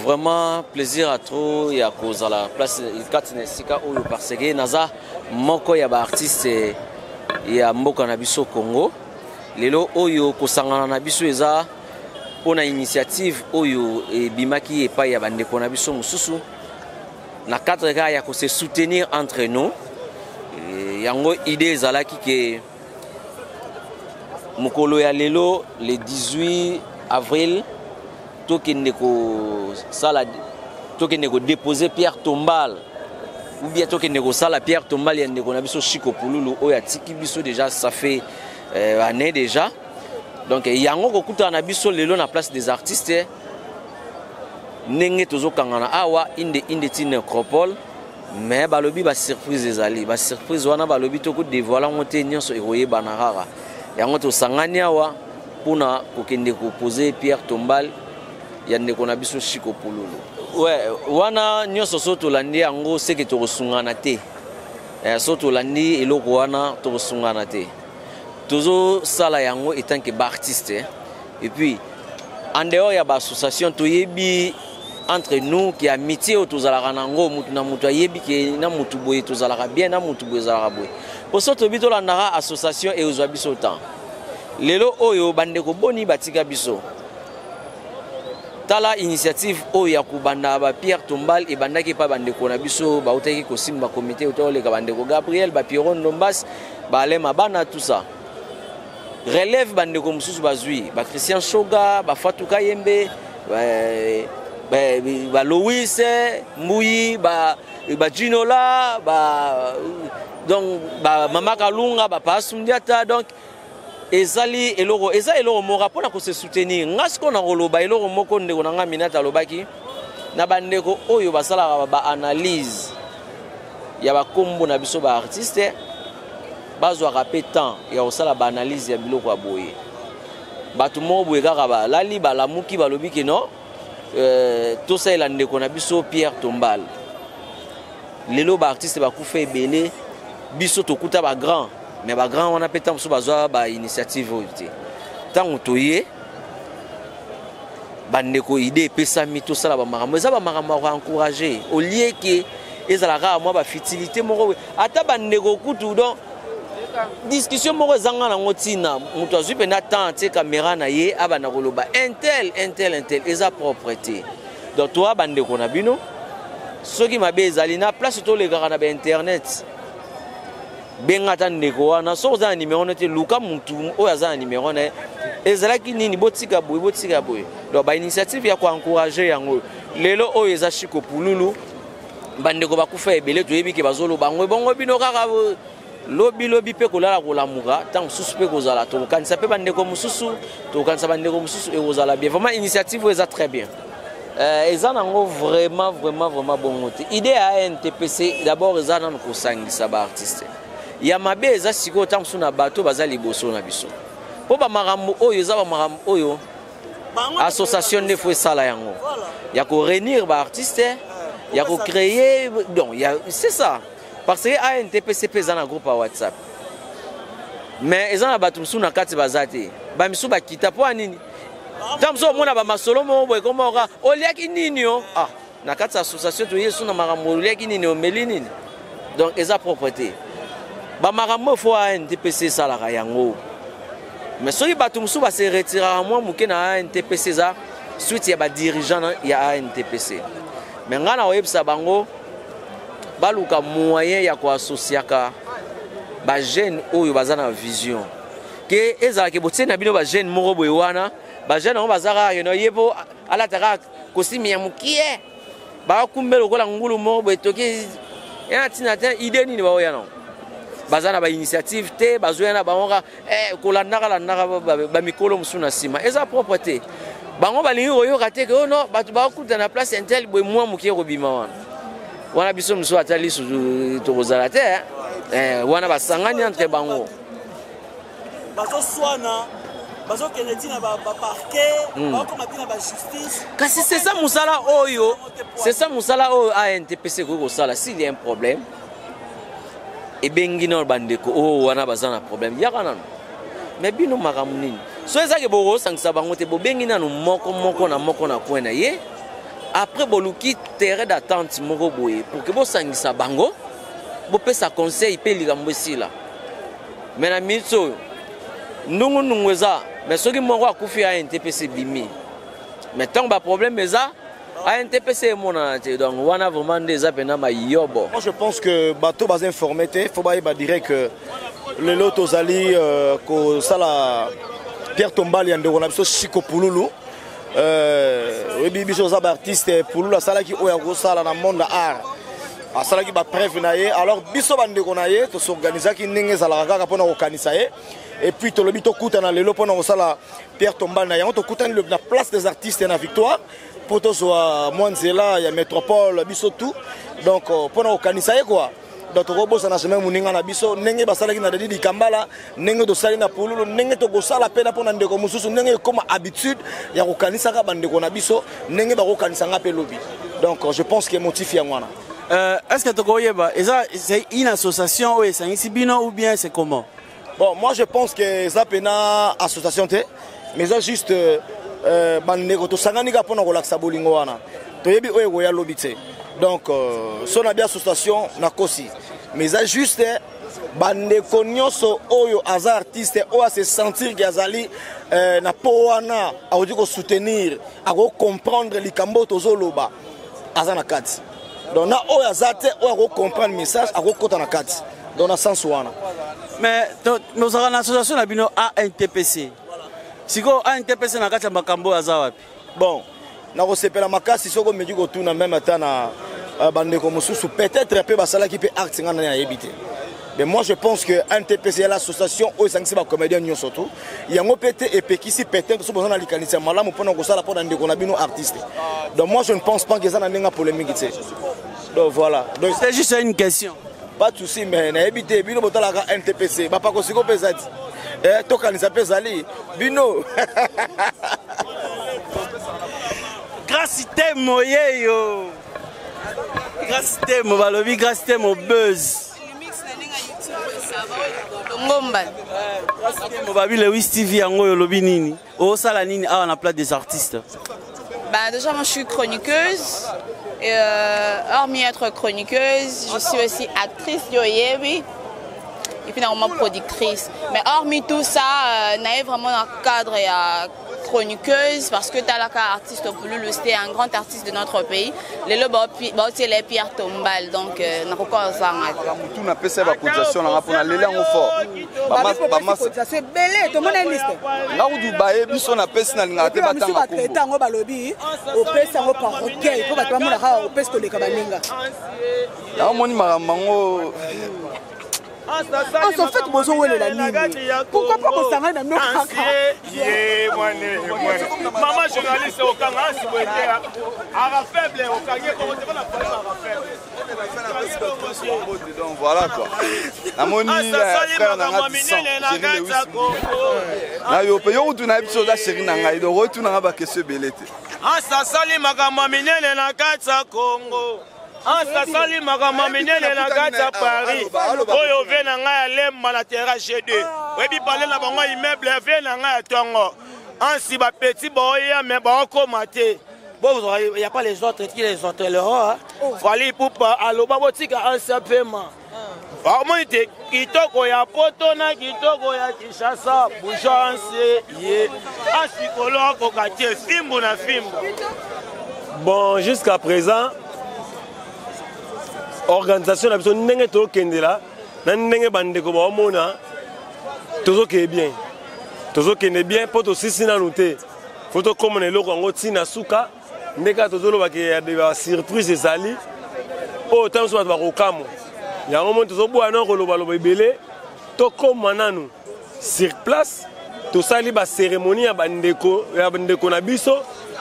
vraiment plaisir à trop ya cause à la place katine sika oyo parce que naza moko ya ba artiste ya mboka na biso Congo lelo oyo kosangana na biso eza pona initiative oyo bimaki epai ya bandeko na biso mususu na cadre ya ko se soutenir entre nous yango idée ezalaki ke mukolo ya lelo le 18 avril tokende ko déposer pierre tombale ou bien tokende ko sala pierre tombale ya ndeko na biso Chico Pululu oyo atiki biso déjà ça fait année déjà donc yango ko kuta na biso lelo na place des artistes nenge tozo kangana awa inde ti nécropole mais balobi ba surprise ezali ba surprise wana balobi to ko dévoiler ngote nyonso eroye banarara yango to sangani awa pona kokende ko poser pierre tombale ya ndeko na biso Chico Pululu ouais wana nyonso soto landi yango seke to kosungana te soto landi eloko wana to kosungana te tozo sala yango etant que ba artiste et puis en dehors ya ba association to yebi entre nous qui amitié tozalaka nango mutu na mutu yebi ke na mutu boye tozalaka bien na mutu boye zalaka boye po soto bito la ndara association et ozwa biso temps lelo oyo bandeko boni batika biso tala initiative oyo ya kubanda ba Pierre Tombal e bandaki pa bandeko na biso ba utaki ko simba comité otoleka bandeko Gabriel ba Pierron Ndombas ba Lema bana tout ça relève bandeko mususu bazui ba Christian Shoga ba Fatou Kayembe ba Louis Mbuyi ba Ginola ba donc ba Mama Kalunga ba Pasumdiata donc ezali eloko moko pona ko se soutenir ngasko na roloba eloko moko ndeko na nga minata lobaki na bandeko oyo basala ba analyse ya ba kombo na biso ba artiste bazwa rapé temps ya osala ba analyse ya biloko ya boye batu mo boye kaka ba lali ba lamuki balobi ke non to ça la ndeko na biso Pierre Tombal lelo ba artiste ba kufa ebele biso to kuta ba grand mais ba grand on a pété sur bazwa ba initiative oyote tant toye bandeko idée pesa mi to sala ba makambo eza ba makambo ko encourager au lieu que ezalaka moi ba futilité moko ata bandeko kutu donc discussion moko zanga na ngotina mutu azwi pena temps te caméra na ye abana koloba intel eza propreté donc toi bandeko na bino soki mabe ezali na place to le gara na ba internet bengata ndeko wana so za numéro nete luka mutu oyo za numéro na ezalaki nini botika boye donc ba initiative ya ko encourager yango lelo oyo eza Chico Pululu bandeko bakufa ebele toyebi ke bazolo bango bongo bino kaka lobi pe kolala kolamuka tant susu pe kozala to kanisa pe bandeko mususu to kanisa bandeko mususu e kozala bien vraiment initiative eza très bien eza nango vraiment bon côté idée à NTPC d'abord eza nan ko sangisa ba artiste ya mabe eza siko tant suna bato bazali boso na biso po ba makambo oyo eza ba makambo oyo association de fo sala yango ya ko réunir ba artiste ya ko créer donc c'est ça parce que ANTPC pesa na groupe WhatsApp mais ezana batu musu na kati bazate ba misu bakita po nini tamso mona ba masolo mo boy comme oka oliaki nini yo na kati association to yesu na makambo oliaki nini o meli nini donc eza propreté ba makambo fo ANTPC sala ka yango mais soki batu musu ba se retirer moi muke na ANTPC za suite ya ba dirigeant ya ANTPC mais ngana oyebisa bango baluka moyen ya ko associaka ba jeune oyo bazana vision ke ezala ke botsena bino ba jeune moko boy wana ba jeune on bazaka yeno yebo ala taka kosimi ya mukie ba kumbelo kola ngulu moko boy toki ya tina ta idée nini ba oya non bazana ba initiative te bazoyana bangoka kolandaka ba mikolo musuna sima eza propreté bango balingi oyoka te ke oh non batu ba kuta na place intel boy moi mukie ko bima wana biso muso atali su to kozala te wana basangani entre bango bazo swana bazo kenetina ba parquet ba ko matina ba justice kasi c'est ça musala oyo ANTPC ko sala s'il y a un problème et bengi no bandeko wana bazana problème yaka nanu mais bino makamunini so ezake bo sangisa bango te bo bengi nanu moko na kwena ye après boluki terrain d'attente moko boye pour que bosangisa bango bopesa conseil pe likambo esila mais na mitso ndungu ndungu eza mais soki moko akufi ya NTPC bimi mais tant ba problème eza a NTPC monana te donc wana vraiment des apena ma yobo. Moi je pense que bateau bas informé te faut ba dire que le lot ozali ko sala Pierre Tombal yande on a biso Chico Pululu biso za ba artiste Pululu sala ki oya ko sala na monde art asala ki ba preuve na ye alors biso bande ko na ye to s'organiser ki ndenge sala kaka pona ko kanisa ye et puis to lobi to kutana lelo pona ko sala Pierre Tombal na yango to kutana na place des artistes na victoire pour to so Mwanzela ya métropole biso tout donc pona ko kanisa ye quoi donc robo sana semaine muninga na biso ndenge basala ki na dadi kambala ndenge to sali na Pululu ndenge to go sala pena pona ndeko mususu ndenge comme habitude ya ko kanisa ka bande ko na biso ndenge ba ko kanisa nga pe lobi donc je pense que motif ya ngwana. Est-ce que c'est une association ou c'est un Sibino ou bien c'est comment? Bon, moi je pense que ça c'est une association, mais c'est juste donc si on a bien association, mais c'est juste bande konyoso oyo azar artiste o a se sentir gazali na poana a dire soutenir a comprendre likambo tozoloba azana kati. Donc na oya zate oya comprendre message a kota na kati dans le sens wana. Mais nous avons une association na bino ANTPC. Siko ANTPC na kati makambo aza wapi? Bon, na ko sepela makasi soko meji ko tuna même temps na bande ko mususu peut-être peu basala qui peut art ngana na yebité. Mais moi je pense que ANTPC est l'association où ça ba comédien nyo surtout. Yango pété et pekisi pété so besoin na likanisa malamu pona ko sala pona ndeko na bino artiste. Donc moi je ne pense pas que ça na ndenga polémique tse. Donc voilà. Donc c'est juste une question. Pas de souci mais na ebité bino botala ka NTPC ba pa ko siko pezati. To kanisa pezali bino. Grâce mo yeyo. Grâce mo balobi grâce mo buzz. Le Wiz TV yango yolobi nini o sala nini awa na place des artistes. Bah déjà moi je suis chroniqueuse et hormis être chroniqueuse, je suis aussi actrice d'Oyebi et puis normalement productrice. Mais hormis tout ça, naïe vraiment dans le cadre chroniqueuse parce que Talaka artiste Pululu c'était un grand artiste de notre pays. Les les Pierre Tombal donc na ko ça tout na pesa ba cotisation na rapona lele en fort. Ba c'est belé to mona liste. Na udu bae biso na pesa na ngate batanga ko. Tango balobi o pesa ngo par OK ko batwa mona ka o pesa to le kabaninga. Na moni marambango en fait, pourquoi pas qu'on s'arrête dans nos maman journaliste au Kanga, si vous êtes faible, au Kanga, donc voilà quoi. La monnaie, frère, n'a pas de sang. Na yo pe yo tu na biso da chéri na ngai do retour na ba que ce belete. Asa sali makambo minene na katsa Congo. Asa sali makambo minene na katsa Paris. Oyo ve na ngai lemba na terrasse G2. Webi parler na bango immeuble ve na ngai tongo. Ansi ba petit boya mais ba ko maté. Bon il y a pas les autres qui les autres le roi. Fallait pour pas aloba botika ansa paiement. Vraiment était kitoko ya poto na kitoko ya Kinshasa bouchance ye asikolo ko katie fimbo na fimbo. Bon jusqu'à présent organisation la personne ndenge to kendela na ndenge bandeko ba omona tozo ke bien poto sisi na noté photo comme ne loko ngo tina suka ndeka tozo lo ba ke ya de surprise ezali o tant so ba ko kamo ya moment tozo bo ana ko lo ba lo ebele to comme nanu sur place to sali ba cérémonie ya bandeko na biso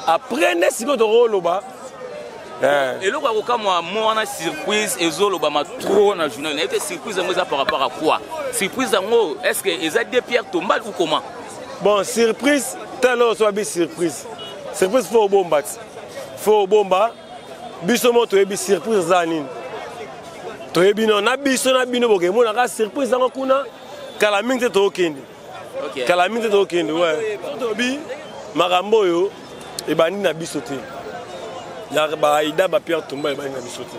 après ne siko to lo ba et le quoi moi on surprise et zolo ba ma trop na journée et surprise par rapport à quoi surprise en est-ce que ils a des Pierre Tombal ou comment bon surprise tellement soit bien surprise faut bomba biso moto et bi surprise zanine to ebi non na biso na bino boke mo na surprise ngo kuna kala mingi to okende OK kala mingi to okende ouais to bi makambo yo e bandi na biso te ya baida Pierre Tombal ba ngami soti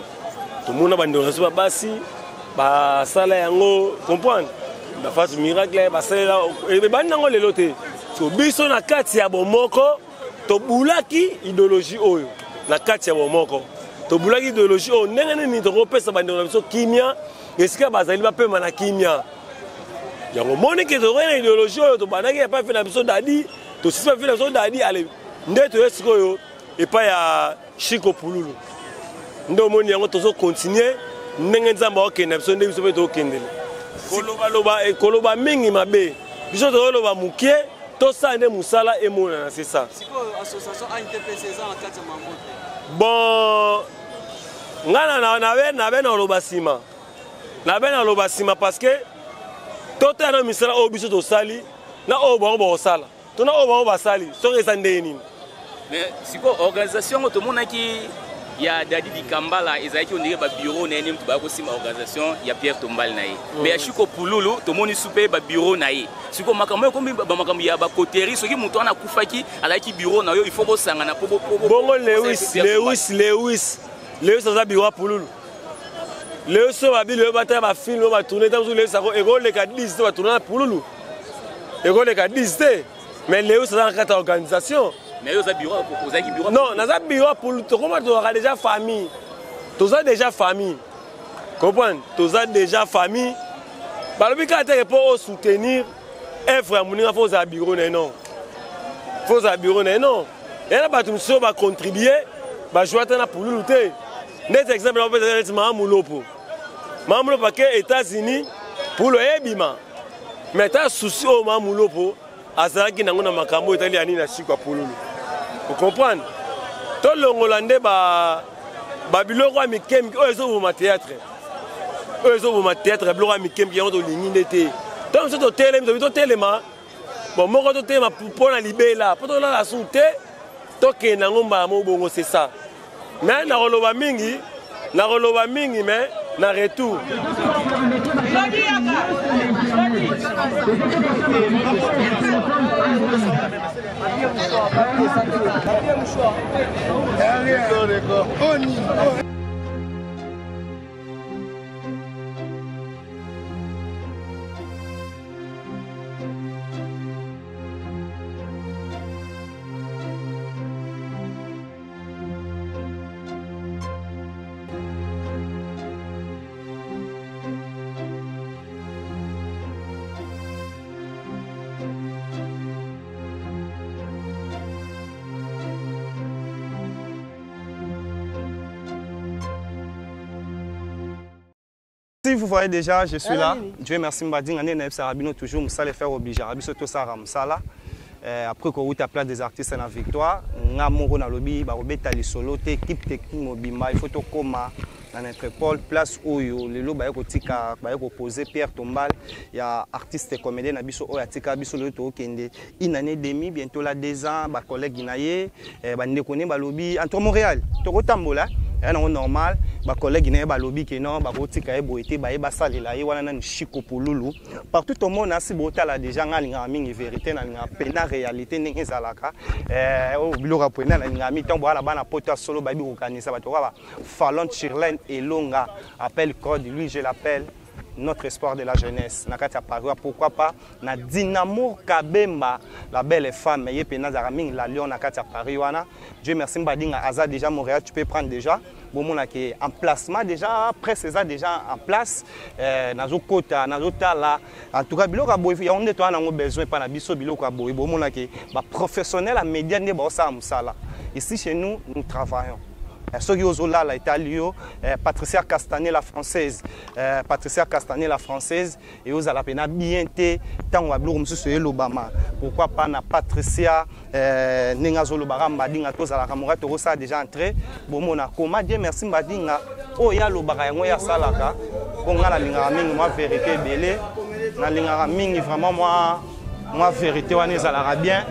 to mona bande na so basi ba sala yango comprendre ba face miracle ba sala e ba nango lelo te so biso na kati ya bomoko to bulaki idéologie oyo na kati ya bomoko to bulaki idéologie oyo ndenge nini to kopesa bande na biso kimia esika bazali ba pema na kimia yango moni ke to na idéologie oyo to banaki ya pa fe na biso dadi to sisi pa fe na biso dadi ale ndeto esiko oyo et pas ya Chico Pululu. Nous avons continué. Nous avons continué. Nous avons continué. Koloba mingi mabe. Biso to loba mukie to sa nde musala e mona c'est ça. Siko association ANTPC za na kati mambo. Bon ngana na be na loba sima. Na be na loba sima parce que to ta na misala o biso to sali na o bo sala. To na o ba sali so resande nini. Mais si quoi organisation tout le monde qui y a Dadi Dikambala et Zaki on dirait ba bureau na nim ba ko sima organisation y a Pierre Tombal naï mais ya Chico Pululu tout le monde soupé ba bureau naï si quoi makambo comme ba makambo ya ba coterie so ki muto na kufaki ala ki bureau na yo il faut ko sanga na po bongo Lewis ça bureau Pululu Lewis so ba bi le bata ba film ba tourner dans le ça ko le ka 10 ba tourner Pululu le ka 10 mais Lewis ça dans la organisation. Mais vous avez bureau pour poser bureau. Non, nous avons bureau pour tout comment tu auras déjà famille. Tu as déjà famille. Comprends? Tu as déjà famille. Bah le but c'est pour soutenir un frère Mouni faut un bureau non. Faut un bureau non. Et là bah tu me va contribuer bah jouer à pour lutter. Des exemples on peut dire Mamulopo. Mamulopo parce que États-Unis pour le ebima. Mais tu as souci au Mamulopo azalaki nango na makambo italiani na Chico Pululu. Vous comprenez? Tout le Hollandais ba biloko ya mikemi oyo ezoboma théâtre. Oyo ezoboma théâtre biloko ya mikemi yango to linginde te. Donc so to telema bon moko to telema pour na libela, pour to la sunte to ke nango mba mo bongo c'est ça. Mais na roloba mingi mais na retour. Si vous voyez déjà, je suis là. Dieu merci, Mbading, toujours, je vais faire obliger. Tout ça, après qu'on a place des artistes en victoire, on a mon lobby, les solo, équipe technique mobile, il faut tout comme dans notre pôle, place où les lots posé Pierre Tombal, il y a artistes comédiens, il y a tika biso le to kende une année demi bientôt là 2 ans, ba collègue inaye, ba ndekone ba lobby entre Montréal, to tambola. C'est normal, les collègues qui ont lobby qui non, Chico Pululu. Partout au monde, si vous avez déjà une vérité, une réalité, Fallon Chirlen et Longa appelle code, lui je l'appelle notre espoir de la jeunesse. Pourquoi pas na Dynamo Kabemba, la belle femme, la Lyon Nakata Pariwana. Dieu merci Mbadinga Aza déjà Montréal, tu peux prendre déjà. Bon en placement déjà, après c'est ça déjà en place. Nazo Kota, Nazo Tala. En tout cas, biloko boy, il y a on a besoin pas na biso biloko boy. Bon professionnel à médias ne ba ça musala. Ici chez nous, nous travaillons. Ceux qui ont là, Patricia Castanet, la française. Patricia Castanet, la française. Et aux Alapena, bien té, tant on va blur, l'Obama. Pourquoi pas na Patricia Nengazo Lobara, Mbadinga, tous à la Ramora, Torosa a déjà entré. Bon, mon akoma, Dieu merci, Mbadinga. Oh, ya Lobara, ya Salaka. Bon, on a la ligne, moi, vérité, belé. La ligne, vraiment, moi, vérité, on est à bien.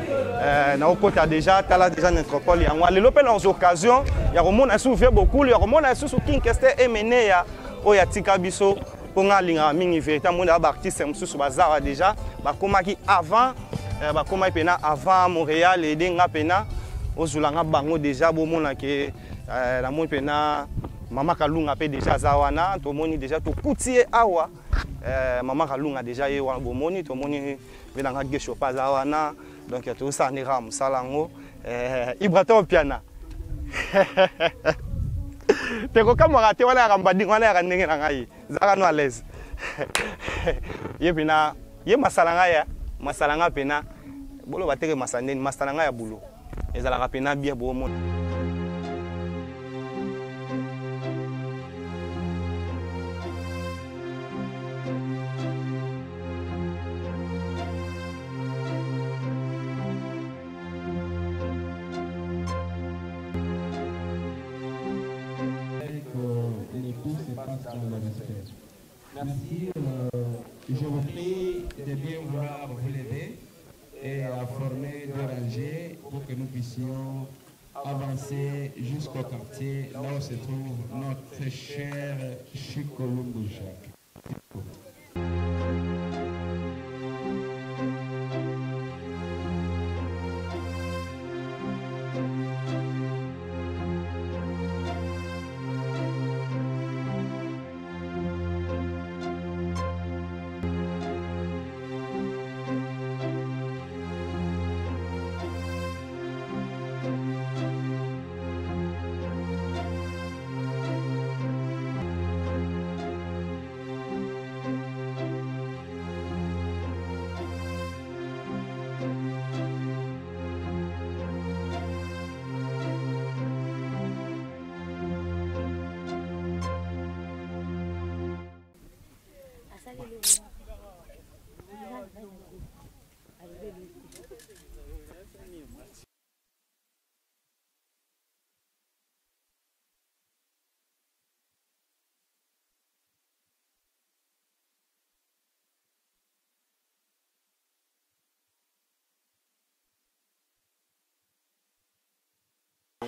Na déjà, tala déjà notre pôle. Il y a les occasions. Il y a Romon a souffert beaucoup. Il y a Romon a souffert qui est mené à Oyatika Biso. Pour nga linga mingi vérité, mon artiste c'est bazar déjà. Ba koma ki avant, ba koma pena avant Montréal et denga pena. Ozulanga bango déjà bon mona ke namoni mpena mama Kalunga mpe déjà aza wana tomoni déjà tokuti ye awa mama Kalunga déjà ye wana bomoni tomoni mpe nanga gesho mpe aza wana donc tozosanira mosala yango Ibrahima Opiana tekokamwaka te wana yaka mbadinga wana yaka ndenge na ngai zaka no à l'aise ye mpena ye masala ngai mpena boloba teke masala ndeni masala ngai ya bulo ezalaka mpena bien bomona. Merci. Je vous prie de bien vouloir vous lever et à former deux rangées pour que nous puissions avancer jusqu'au quartier là où se trouve notre cher Chikolumbu Jacques.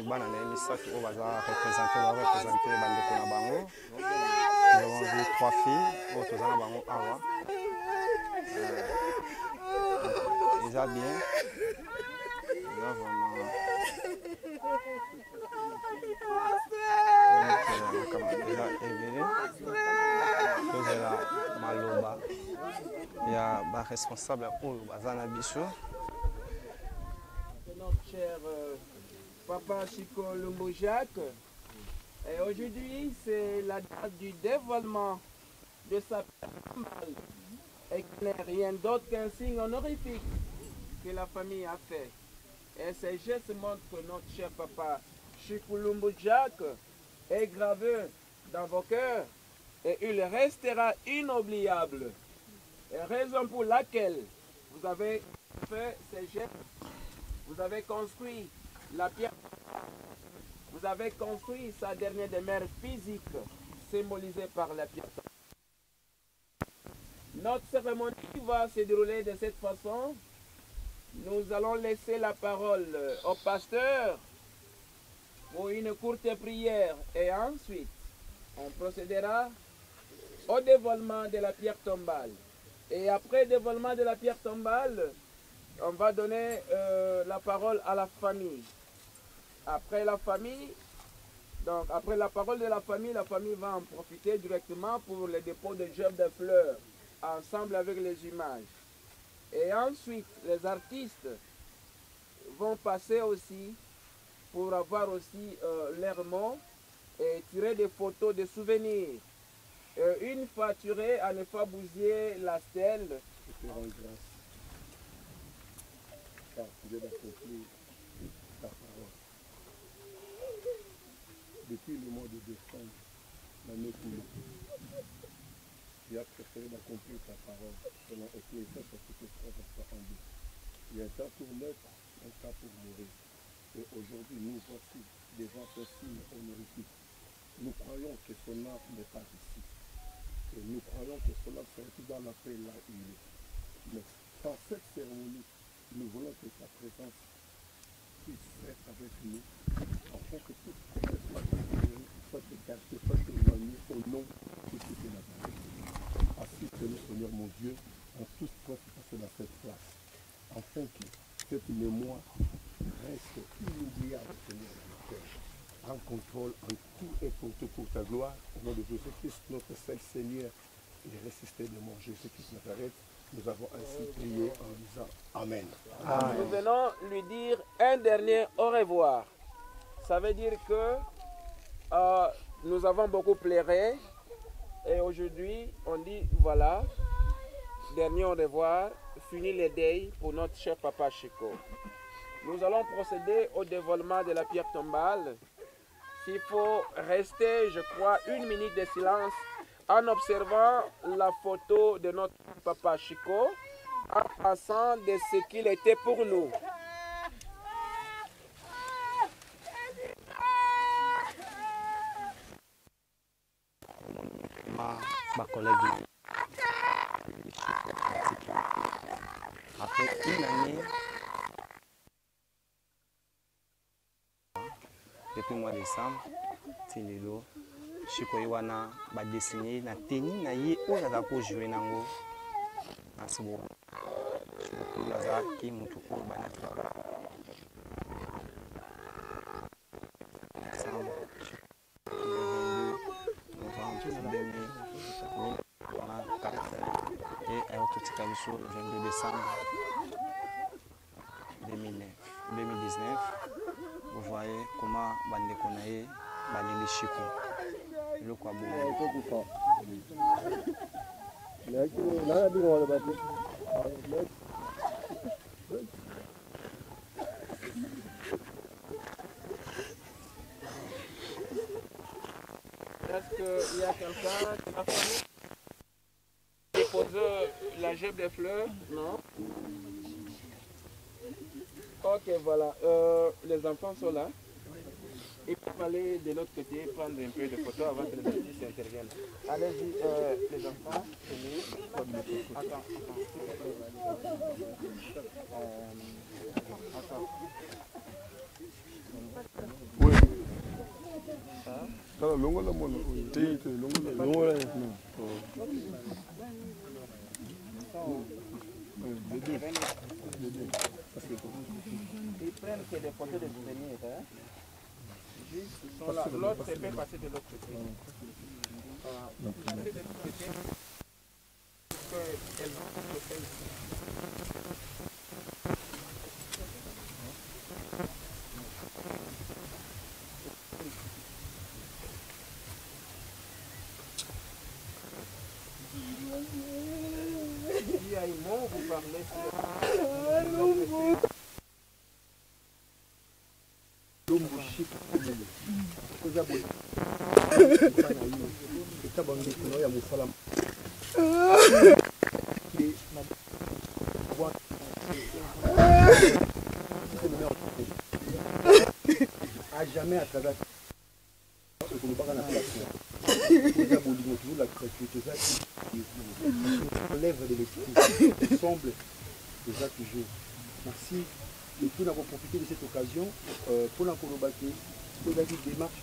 Bana na misatu oyo baza représenter bandeko na bango. Nous avons vu 3 filles oyo toza na bango awa eza bien eza vraiment eza ebele tozela maloba ya baresponsable oyo baza na biso. Papa Chikolumbu Jacques. Et aujourd'hui, c'est la date du dévoilement de sa personne et qui n'est rien d'autre qu'un signe honorifique que la famille a fait. Et ces gestes montrent que notre cher papa Chikolumbu Jacques est gravé dans vos cœurs et il restera inoubliable. Et raison pour laquelle vous avez fait ces gestes, vous avez construit la pierre, vous avez construit sa dernière demeure physique, symbolisée par la pierre. Notre cérémonie va se dérouler de cette façon. Nous allons laisser la parole au pasteur pour une courte prière et ensuite on procédera au dévoilement de la pierre tombale. Et après le dévoilement de la pierre tombale, on va donner la parole à la famille. Après la famille, donc après la parole de la famille va en profiter directement pour le dépôt de gerbes de fleurs, ensemble avec les images. Et ensuite, les artistes vont passer aussi pour avoir aussi leurs mots et tirer des photos de souvenirs. Une fois tiré, à ne pas bousiller la stèle. Je te rends grâce. Car tu viens d'accomplir ta parole. Depuis le mois de décembre, l'année coulée, tu as préféré d'accomplir ta parole selon Ecclésiaste chapitre 3, verset 1. Il y a un temps pour naître, un temps pour mourir. Et aujourd'hui, nous voici devant ce signe honorifique. Nous croyons que son âme n'est pas ici. Et nous croyons que cela serait dans la paix là où il est. Mais par cette cérémonie, nous voulons que sa présence puisse être avec nous, afin que toute soit écartée, soit éloignée au nom de ce que la paix. Assiste-nous, Seigneur mon Dieu, en tout ce qui va se passer dans cette place, afin que cette mémoire reste inoubliable, Seigneur, dans le cœur. prends contrôle en tout et pour tout pour ta gloire. Au nom de Jésus-Christ, notre seul Seigneur, et ressuscité de mon Jésus-Christ Nazareth, nous avons ainsi prié en disant Amen. Amen. Nous venons lui dire un dernier au revoir. Ça veut dire que nous avons beaucoup pleuré et aujourd'hui on dit voilà, dernier au revoir, fini les deuils pour notre cher papa Chico. Nous allons procéder au dévoilement de la pierre tombale. S'il faut rester, je crois, 1 minute de silence en observant la photo de notre papa Chico, en pensant de ce qu'il était pour nous. Ma collègue, après une année, depuis le mois de décembre, Tilelo, Chico Iwana va dessiner na tenue na ye o za ko jouer nango na sibo. Chico Laza ki mutu ko bana tra. Et à Ototika Biso, le 22 décembre 2019, vous voyez comment Bande Konae, Bande Chico, le Kwabo. Est-ce qu'il y a quelqu'un qui a fallu déposer la gemme des fleurs? Non. Ok, voilà. Les enfants sont là. Il faut aller de l'autre côté, prendre un peu de photos avant que les artistes interviennent. Allez-y, les enfants. Attends. Oui. Longo la mono. Longo la Ils prennent que des photos de souvenirs. Hein? Juste, l'autre peut passer de l'autre côté. Passer de l'autre côté. Elles vont se faire ici. Vous parlez à jamais à travers la créativité lève de l'esprit, semble déjà toujours. Merci de tout d'avoir profité de cette occasion pour la Kolobaki. Pour la démarche,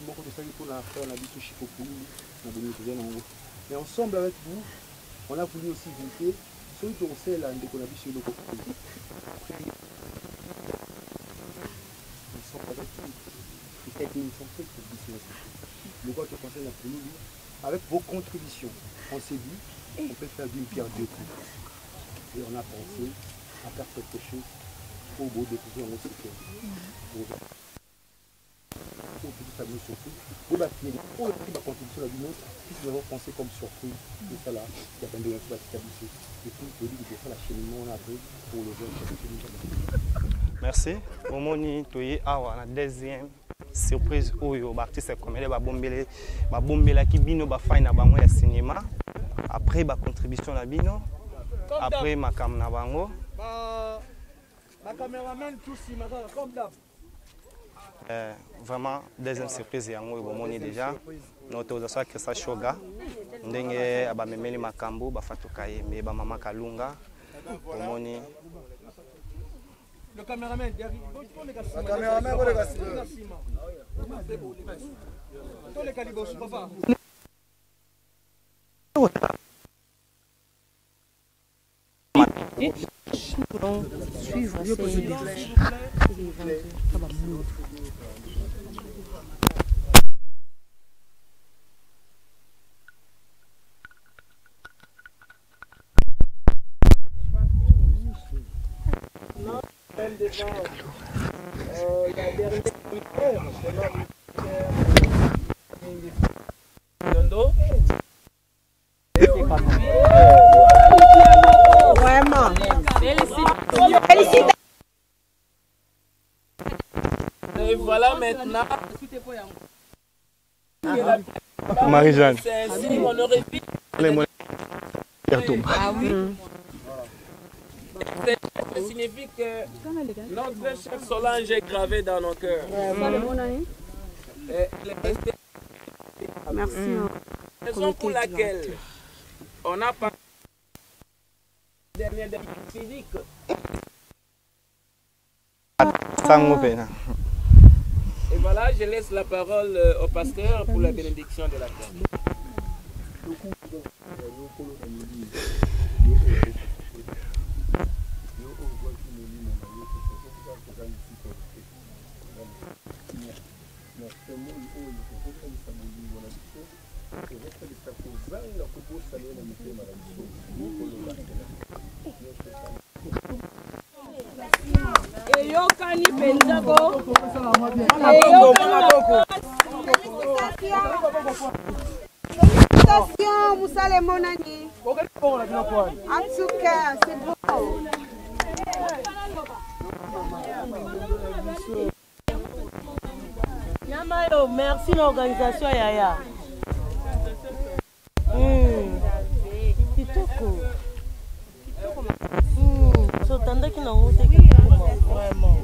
pour la faire la vie Chico mais ensemble avec vous, on a voulu aussi inviter ceux qui ont fait la décoration sur le côté. Ils sont avec nous. Le vote conseil pour nous, avec vos contributions, on s'est dit, on peut faire d'une pierre deux coups. Et on a pensé à faire quelque chose pour vous découvrir notre cœur. Pour tout ça, nous surtout, pour la contribution à l'union, puisque nous avons pensé comme surprise, tout ça là, il y a bien de l'établissement. Et puis, je dis que la cheminement, on a pris pour le jeune. Merci. Au moment toye awa la deuxième surprise oyo artiste comédien ba bombela ki bino ba fine na bango ya cinéma après ba contribution na bino après makam na bango ba cameraman tous comme d'hab. Vraiment deuxième surprise yango au moment déjà notre autorisation que ça shoga ndenge abamemeli makambo ba fatokaye mais ba mama kalunga au moment. Le caméraman, le caméraman, tous les calibres, papa. Nous allons suivre ces démarches. devant la dernière militaire, Vraiment. Félicitations. Et voilà maintenant. Marie-Jeanne. C'est un signe honorifique. Ah oui. Ça signifie que notre chef Solange est gravé dans nos cœurs. Merci. Raison pour laquelle on a pas dernière physique. Et voilà, je laisse la parole au pasteur pour la bénédiction de la fête. Eyokani penzago. Félicitations, Moussa le Monani. En tout cas, c'est beau. Yamayo, merci l'organisation Yaya. Kitoko. Sotandaki na ngote kitoko vraiment.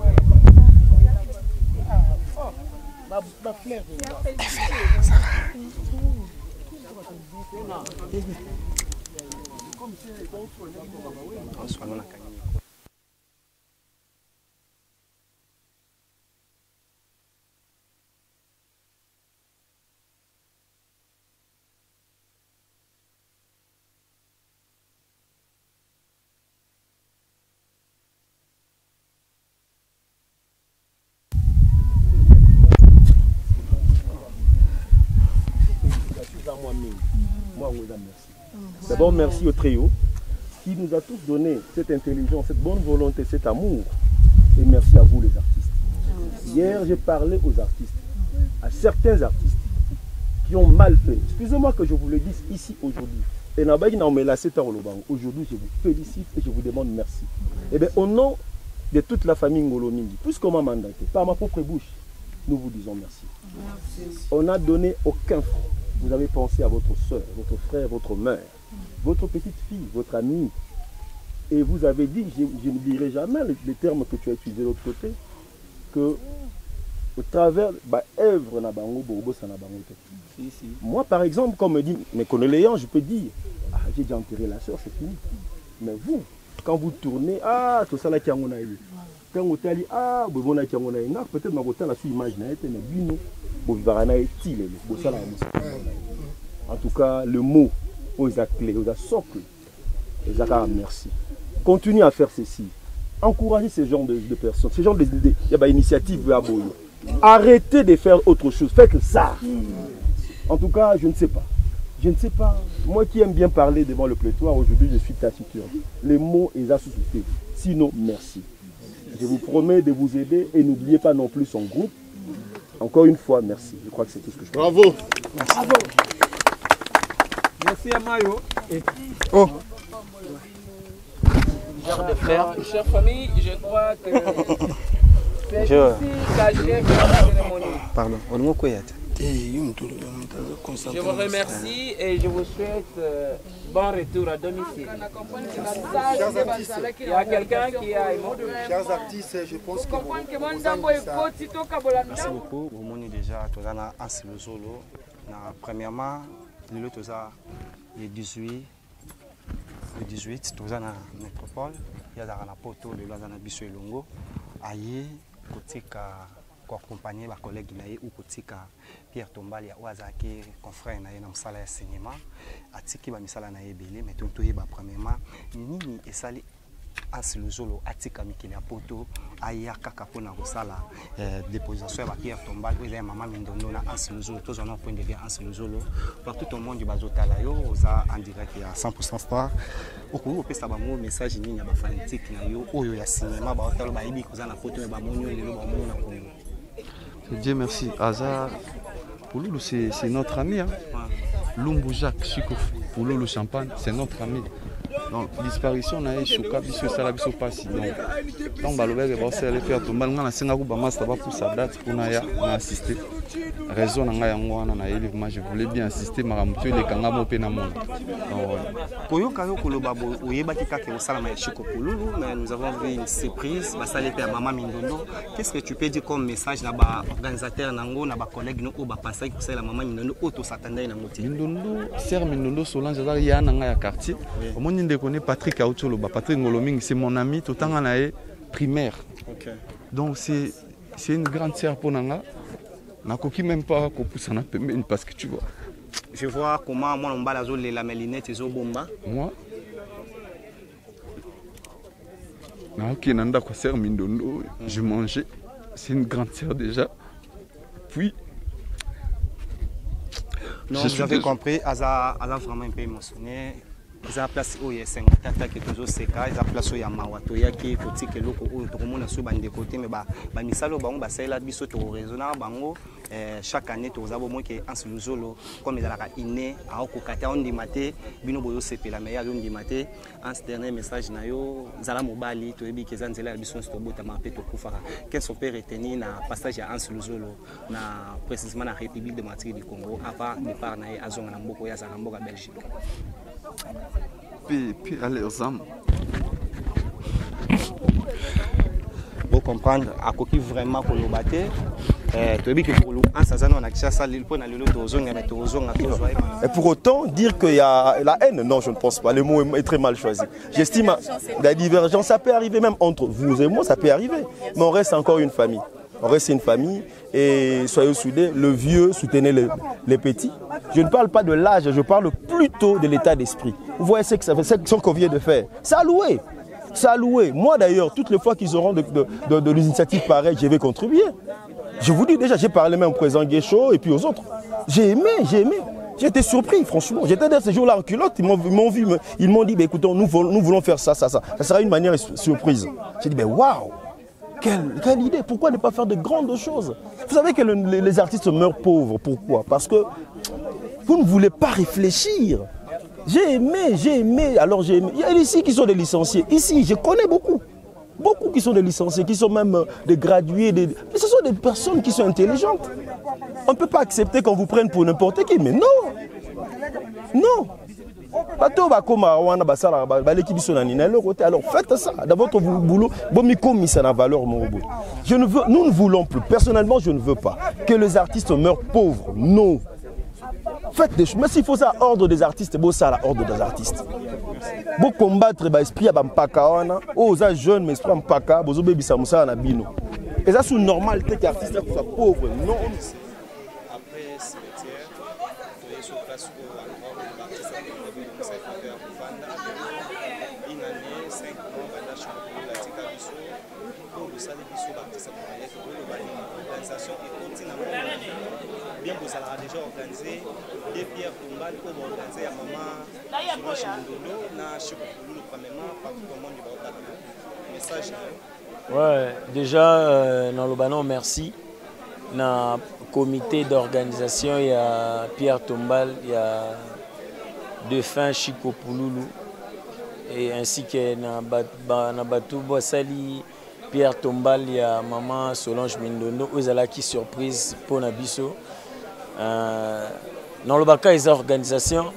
Ma fleur. D'abord, merci au trio qui nous a tous donné cette intelligence, cette bonne volonté, cet amour. Et merci à vous les artistes. Hier, j'ai parlé aux artistes, à certains artistes qui ont mal fait. Excusez-moi que je vous le dise ici aujourd'hui. Et aujourd'hui, je vous félicite et je vous demande merci. Et bien, au nom de toute la famille Ngolomingi, puisqu'on m'a mandaté, par ma propre bouche, nous vous disons merci. On n'a donné aucun franc. Vous avez pensé à votre soeur, votre frère, votre mère, votre petite fille, votre amie. Et vous avez dit, je n'oublierai jamais les termes que tu as utilisés de l'autre côté, que au travers œuvre na bango bobo sana bango. Moi par exemple, comme me dit mes connaissants, je peux dire j'ai déjà enterré la soeur, c'est fini. Mais vous, quand vous tournez, tout ça là qui a mon aïe. Quand vous allez bon là qui a mon aïe, peut-être ma beauté la sous image na été mais bino bo vivarana est-il bo ça là. En tout cas, le mot aux clés, aux socles, les accords, merci. Continuez à faire ceci. Encouragez ce genre de personnes, ce genre d'initiatives. Arrêtez de faire autre chose. Faites ça. En tout cas, je ne sais pas. Je ne sais pas. Moi qui aime bien parler devant le pléthore, aujourd'hui je suis taciturne. Les mots, ils ont suscité. Sinon, merci. Je vous promets de vous aider et n'oubliez pas non plus son groupe. Encore une fois, merci. Je crois que c'est tout ce que je peux. Bravo. Merci. Bravo. Merci à Mayo. Oh. Chère famille, je crois que c'est ici qu'achève la cérémonie. Pardon, je vous remercie et je vous souhaite bon retour à domicile. Il y a quelqu'un qui a émodu. Chers artistes, je pense que merci beaucoup. Vous m'avez déjà tourné en solo. Premièrement, le le 18, tout ça dans la métropole, il y a dans la poto, le dans la biso longo, aïe, kotika, accompagner ma collègue naïe ou kotika Pierre Tombali ou azaki confrère naïe dans salle de cinéma, atiki ba misala naïe belé, mais tout est premièrement, nini et sali Anse Luzolo atika mikili ya poto aya kaka pona kosala déposition ya Pierre Tombal oyo ya mama Mindondo na Anse Luzolo tous on point de vue Anse Luzolo partout au monde bazotala yo oza en direct ya 100% Star okoki opesa bango message nini ya bafanatique na yo oyo ya cinéma baotalo bayebi koza na poto ba monyo lelo ba monyo na Congo. Dieu merci. Hazard Pouloulou c'est notre ami hein. Lumbu Jacques Chikouf Pouloulou Champagne c'est notre ami. Donc disparition na choka biso sala biso pasi donc balobeke ba sala faire tombal ngana senga ku ba master ba pour sa date pour na ya na assister raison na nga yango wana na élève moi je voulais bien assister maramutu le kanga mo pe na monde koyoka yo koloba bo oyeba ki kaka osala ma Chiko Pouloulou mais nous avons vu une surprise ba sala pe maman Mindondo. Qu'est-ce que tu peux dire comme message na ba organisateur nango na ba collègue no ba passer ko sala maman Mindondo auto s'attendait na ngoti Mindondo sœur Mindondo Solange za ya na nga ya quartier omoni nde connais Patrick Aoutsolo Patrick Ngoloming c'est mon ami tout temps na primaire. OK. Donc c'est une grande sœur pour nanga. Nakoki même pas ko poussa na pembeni parce que tu vois. Je vois comment moi on balazo la melinette zo bomba. Moi. Na OK nanda ko sœur Mindondo, je mangeais. C'est une grande sœur déjà. Puis non, j'avais compris, Aza vraiment un peu émotionné. Ils ont place où il y a 5 tata qui toujours seka, ils ont place où il y a mawato yaki koti ke loko où tout le monde sur bande côté mais ba misalo bango ba sala biso to raisonner bango chaque année to zabo mo ke Anse Luzolo comme ils la iné a okokata on dimate bino boyo sepela mais ya on dimate en ce dernier message na yo zala mobali to ebi ke zanzela biso sto bota ma pe to kufara qu'est-ce qu'on peut retenir na passage à Anse Luzolo na précisément na République démocratique du Congo avant départ na azonga na mboko ya za mboka Belgique. Puis à leurs âmes. Pour comprendre, à quoi vraiment pour le battre, tu dis que pour le on a ça et pour autant dire qu'il y a la haine, non, je ne pense pas. Le mot est très mal choisi. J'estime la divergence, ça peut arriver même entre vous et moi, ça peut arriver. Mais on reste encore une famille. On reste une famille et soyez soudés, le vieux soutenez les petits. Je ne parle pas de l'âge, je parle plutôt de l'état d'esprit. Vous voyez ce qu'on vient de faire. C'est alloué. C'est alloué. Moi d'ailleurs, toutes les fois qu'ils auront de l'initiative pareille, je vais contribuer. Je vous dis déjà, j'ai parlé même au président Guécho et puis aux autres. J'ai aimé. J'ai été surpris, franchement. J'étais dans ces jours-là en culotte, ils m'ont vu, ils m'ont dit, bah, écoutez, nous voulons faire ça. Ça sera une manière surprise. J'ai dit, ben waouh! Quelle idée, pourquoi ne pas faire de grandes choses? Vous savez que les artistes meurent pauvres, pourquoi? Parce que vous ne voulez pas réfléchir. J'ai aimé, alors j'ai aimé. Il y a ici qui sont des licenciés, ici je connais beaucoup qui sont des licenciés, qui sont même des gradués, mais ce sont des personnes qui sont intelligentes. On ne peut pas accepter qu'on vous prenne pour n'importe qui, mais non. Alors faites ça dans votre boulot. Nous ne voulons plus, personnellement je ne veux pas que les artistes meurent pauvres. Non. Faites des choses. Mais s'il faut ça, ordre des artistes, c'est ça, l'ordre des artistes. Pour combattre l'esprit à Bampaka, aux jeunes, mais esprit à Bampaka, vous avez ça, na bino. Et ça, c'est normal que les artistes soient pauvres. Non. Bien vous allez déjà organisé des Pierre Tombal pour organiser à maman sur Mindondo na Chiko Pouloulou premièrement partout au monde du message. Ouais, déjà dans le banon merci na comité d'organisation il y a Pierre Tombal, il y a défunt Chiko Pouloulou et ainsi que na Batou Bossali Pierre Tombal, il y a maman Solange Mindondo, ils ont qui surprise pour Nabiso. Dans le baka, ils ont organisation,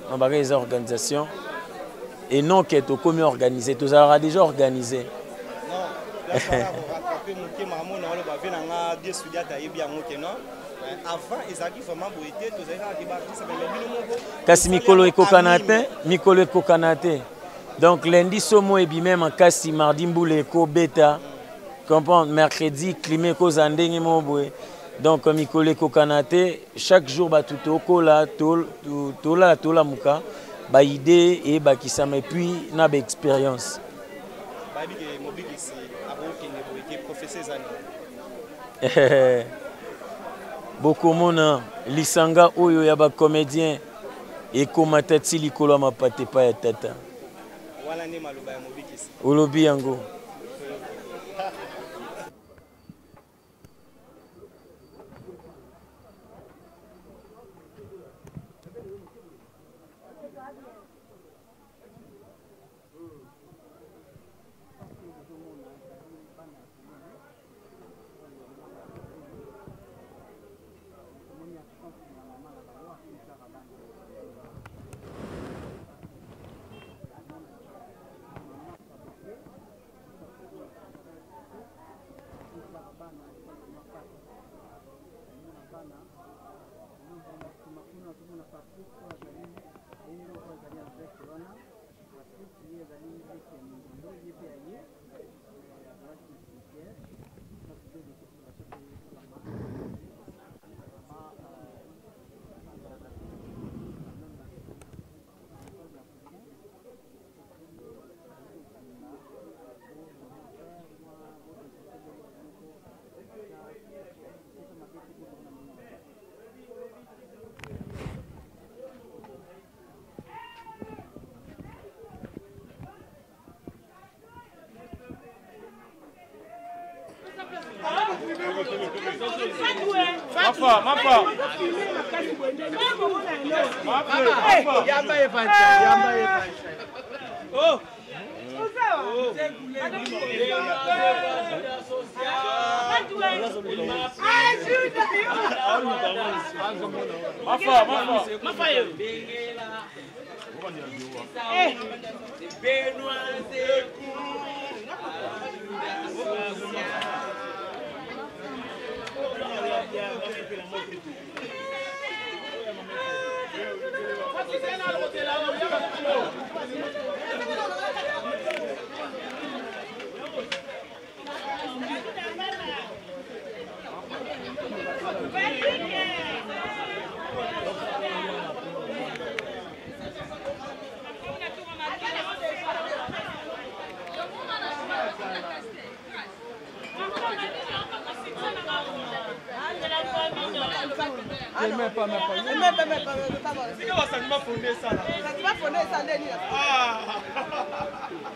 et non que tu comme organisé, tu as déjà organisé. Kasi Mikolo et Kokanate. Donc lundi, Somo et même en Kasi, mardi, Mboule et Beta. Comprendre, mercredi, Climé, Kozandeng et Moboué. Donc, Mikole Kokanate, chaque jour, tout Tola, Tola, Muka, idée et Bakisam, et puis, n'a expérience. babi ke mobikisi akokende boyeke professeur ezani bokomona lisanga oyo ya bacomédien ekomata ti likolo ya mapate pa ya tata wana nde maloba ya mobikisi olobi yango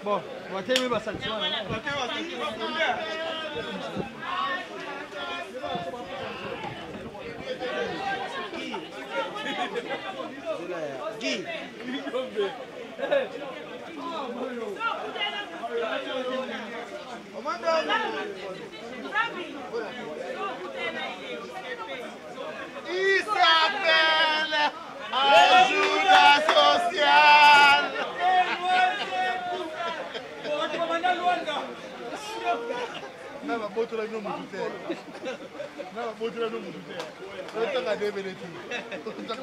Bon, watemi basalisi wana. Il s'appelle ajuda sociale. Nava boto la no mutute. Nava boto la no mutute. Otaka debeleti. Otaka